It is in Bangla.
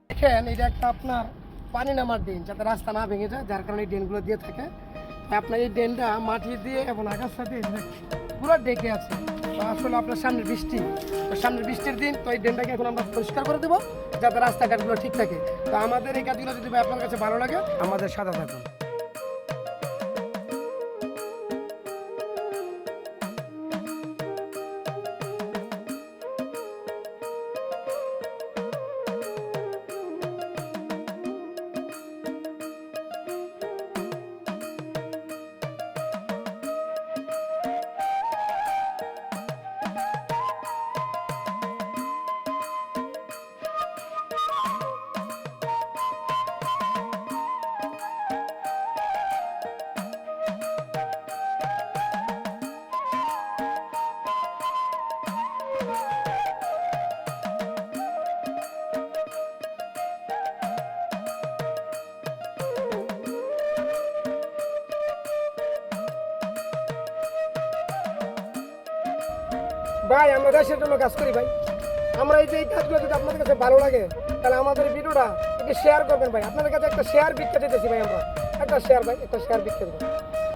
দেখেন এটা একটা আপনার পানি নামার ড্রেন, যাতে রাস্তা না ভেঙে যায়, যার কারণে এই ড্রেনগুলো দিয়ে থাকে। আপনার এই ড্রেনটা মাটি দিয়ে এবং আগাছা দিয়ে পুরো ডেকে আছে। তো আসলে আপনার সামনে বৃষ্টি, তো সামনের বৃষ্টির দিন, তো এই ড্রেনটাকে এখন আমরা পরিষ্কার করে দেবো যাতে রাস্তাঘাটগুলো ঠিক থাকে। তো আমাদের এই কাজগুলো যদি ভাই আপনার কাছে ভালো লাগে, আমাদের সাথে থাকুন। ভাই আমরা দেশের জন্য কাজ করি ভাই। আমরা এই যে এই কাজগুলো যদি আপনাদের কাছে ভালো লাগে, তাহলে আমাদের ভিডিওটা একটু শেয়ার করবেন ভাই। আপনাদের কাছে একটা শেয়ার ভিক্ষা দিতেছি ভাই, আমরা একটা শেয়ার ভাই, একটা শেয়ার ভিক্ষা দেবো।